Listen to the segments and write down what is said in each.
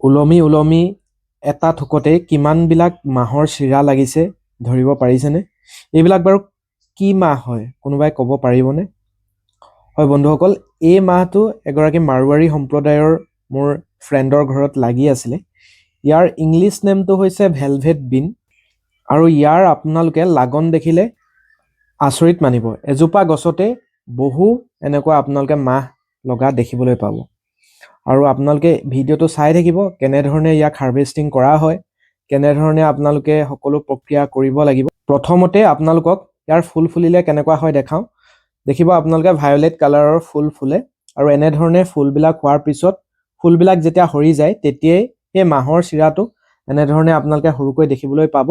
ওলমি ওলমি এটা থোকতে কিমানবিলাক মাহৰ চিৰা লাগিছে ধৰিব পাৰিছেনে? এইবিলাক বাৰু কি মাহ হয় কোনোবাই ক'ব পাৰিবনে? হয় বন্ধুসকল, এই মাহটো এগৰাকী মাৰোৱাৰী সম্প্ৰদায়ৰ মোৰ ফ্ৰেণ্ডৰ ঘৰত লাগি আছিলে। ইয়াৰ ইংলিছ নেমটো হৈছে ভেলভেট বিন আৰু ইয়াৰ আপোনালোকে লাগন দেখিলে আচৰিত মানিব। এজোপা গছতে বহু এনেকুৱা আপোনালোকে মাহ লগা দেখিবলৈ পাব। আৰু আপোনালোকে ভিডিঅ'টো চাই থাকিব কেনেধৰণে ইয়াক হাৰ্ভেষ্টিং কৰা হয়, কেনেধৰণে আপোনালোকে সকলো প্ৰক্ৰিয়া কৰিব লাগিব। প্ৰথমতে আপোনালোকক ইয়াৰ ফুল ফুলিলে কেনেকুৱা হয় দেখাওঁ। দেখিব আপোনালোকে ভায়োলেট কালাৰৰ ফুল ফুলে আৰু এনেধৰণে ফুলবিলাক হোৱাৰ পিছত ফুলবিলাক যেতিয়া সৰি যায় তেতিয়াই সেই মাহৰ চিৰাটো এনেধৰণে আপোনালোকে সৰুকৈ দেখিবলৈ পাব।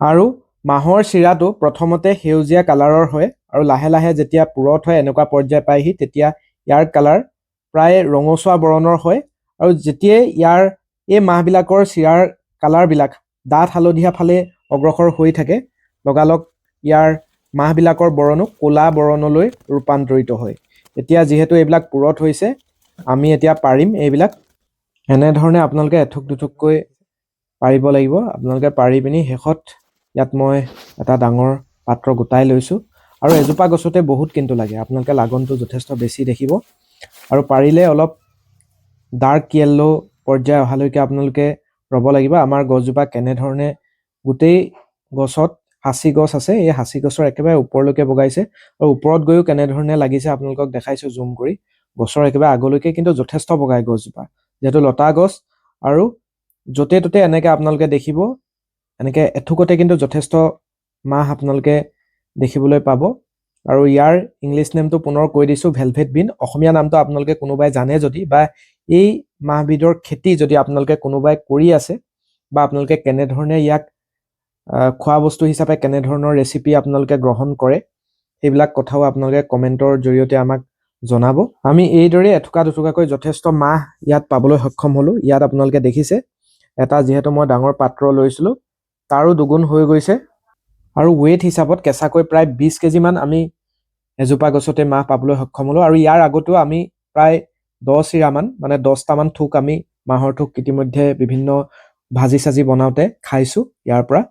আৰু মাহৰ চিৰাটো প্ৰথমতে সেউজীয়া কালাৰৰ হয় আৰু লাহে লাহে যেতিয়া পুৰঠ হয় এনেকুৱা পৰ্যায় পায়হি তেতিয়া ইয়াৰ কালাৰ প্ৰায় ৰঙচুৱা বৰণৰ হয় আৰু যেতিয়াই ইয়াৰ এই মাহবিলাকৰ চিৰাৰ কালাৰবিলাক ডাঠ হালধীয়া ফালে অগ্ৰসৰ হৈ থাকে লগালগ ইয়াৰ মাহবিলাকৰ বৰণো ক'লা বৰণলৈ ৰূপান্তৰিত হয়। এতিয়া যিহেতু এইবিলাক পুৰঠ হৈছে আমি এতিয়া পাৰিম এইবিলাক। এনেধৰণে আপোনালোকে এথোক দুথোককৈ পাৰিব লাগিব। আপোনালোকে পাৰি পিনি শেষত ইয়াত মই এটা ডাঙৰ পাত্ৰ গোটাই লৈছোঁ আৰু এজোপা গছতে বহুত কিন্তু লাগে, আপোনালোকে লাগনটো যথেষ্ট বেছি দেখিব। আৰু পাৰিলে অলপ ডাৰ্ক য়েল্লো পৰ্যায় অহালৈকে আপোনালোকে ৰ'ব লাগিব। আমাৰ গছজোপা কেনেধৰণে গোটেই গছত হাঁচি গছ আছে, এই হাঁচি গছৰ একেবাৰে ওপৰলৈকে বগাইছে আৰু ওপৰত গৈও কেনেধৰণে লাগিছে আপোনালোকক দেখাইছোঁ জুম কৰি। গছৰ একেবাৰে আগলৈকে কিন্তু যথেষ্ট বগাই গছজোপা, যিহেতু লতা গছ আৰু য'তে ত'তে এনেকৈ আপোনালোকে দেখিব এনেকৈ এথোকতে কিন্তু যথেষ্ট মাহ আপোনালোকে দেখিবলৈ পাব। আৰু ইয়াৰ ইংলিছ নেমটো পুনৰ কৈ দিছোঁ ভেলভেট বিন। অসমীয়া নামটো আপোনালোকে কোনোবাই জানে যদি বা এই মাহবিধৰ খেতি যদি আপোনালোকে কোনোবাই কৰি আছে বা আপোনালোকে কেনেধৰণে ইয়াক খোৱা বস্তু হিচাপে কেনেধৰণৰ ৰেচিপি আপোনালোকে গ্ৰহণ কৰে সেইবিলাক কথাও আপোনালোকে কমেণ্টৰ জৰিয়তে আমাক জনাব। আমি এইদৰে এথোকা দুথোকাকৈ যথেষ্ট মাহ ইয়াত পাবলৈ সক্ষম হ'লোঁ। ইয়াত আপোনালোকে দেখিছে এটা যিহেতু মই ডাঙৰ পাত্ৰ লৈছিলোঁ তাৰো দুগুণ হৈ গৈছে আৰু ৱেইট হিচাপত কেঁচাকৈ প্ৰায় 20 কেজিমান আমি এজোপা গছতে মাহ পাবলৈ সক্ষম হ'লোঁ। আৰু ইয়াৰ আগতো আমি প্ৰায় 10 চিৰামান মানে 10টামান থোক আমি মাহৰ থোক ইতিমধ্যে বিভিন্ন ভাজি চাজি বনাওঁতে খাইছোঁ ইয়াৰ পৰা।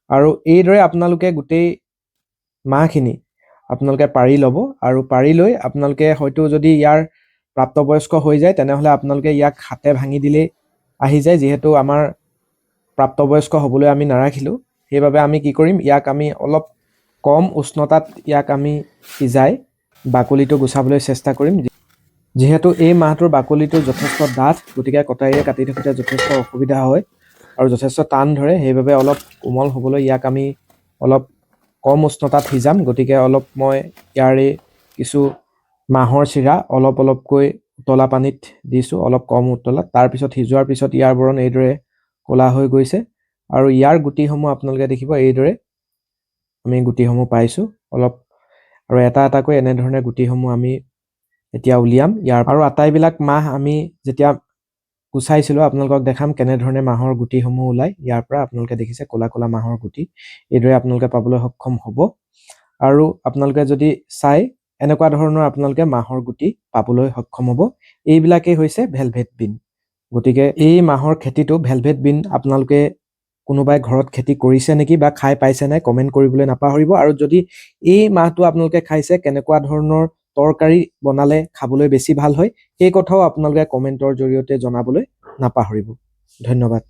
আৰু এইদৰে আপোনালোকে গোটেই মাহখিনি আপোনালোকে পাৰি ল'ব আৰু পাৰি লৈ আপোনালোকে হয়তো যদি ইয়াৰ প্ৰাপ্তবয়স্ক হৈ যায় তেনেহ'লে আপোনালোকে ইয়াক হাতে ভাঙি দিলেই আহি যায়। যিহেতু আমাৰ প্ৰাপ্তবয়স্ক হ'বলৈ আমি নাৰাখিলোঁ সেইবাবে আমি কি কৰিম, ইয়াক আমি অলপ কম উষ্ণতাত ইয়াক আমি সিজাই বাকলিটো গুচাবলৈ চেষ্টা কৰিম। যিহেতু এই মাহটোৰ বাকলিটো যথেষ্ট ডাঠ গতিকে কটাৰীৰে কাটি থাকোঁতে যথেষ্ট অসুবিধা হয় আৰু যথেষ্ট টান ধৰে, সেইবাবে অলপ কোমল হ'বলৈ ইয়াক আমি অলপ কম উষ্ণতাত সিজাম। গতিকে অলপ মই ইয়াৰে কিছু মাহৰ চিৰা অলপ অলপকৈ উতলা পানীত দিছোঁ, অলপ কম উতলাত। তাৰপিছত সিজোৱাৰ পিছত ইয়াৰ বৰণ এইদৰে ক'লা হৈ গৈছে আৰু ইয়াৰ গুটিসমূহ আপোনালোকে দেখিব এইদৰে আমি গুটিসমূহ পাইছোঁ অলপ, আৰু এটা এটাকৈ এনেধৰণে গুটিসমূহ আমি এতিয়া উলিয়াম ইয়াৰ। আৰু আটাইবিলাক মাহ আমি যেতিয়া গুচাইছিলোঁ আপোনালোকক দেখাম কেনেধৰণে মাহৰ গুটিসমূহ ওলায় ইয়াৰ পৰা। আপোনালোকে দেখিছে ক'লা ক'লা মাহৰ গুটি এইদৰে আপোনালোকে পাবলৈ সক্ষম হ'ব। আৰু আপোনালোকে যদি চাই এনেকুৱা ধৰণৰ আপোনালোকে মাহৰ গুটি পাবলৈ সক্ষম হ'ব। এইবিলাকেই হৈছে ভেলভেট বিন। গতিকে এই মাহৰ খেতিটো ভেলভেট বিন আপোনালোকে কোনোবাই ঘৰত খেতি কৰিছে নেকি বা খাই পাইছে নাই কমেণ্ট কৰিবলৈ নাপাহৰিব। আৰু যদি এই মাহটো আপোনালোকে খাইছে কেনেকুৱা ধৰণৰ তৰকাৰী বনালে খাবলৈ বেছি ভাল হয় সেই কথাও আপোনালোকে কমেণ্টৰ জৰিয়তে জনাবলৈ নাপাহৰিব। ধন্যবাদ।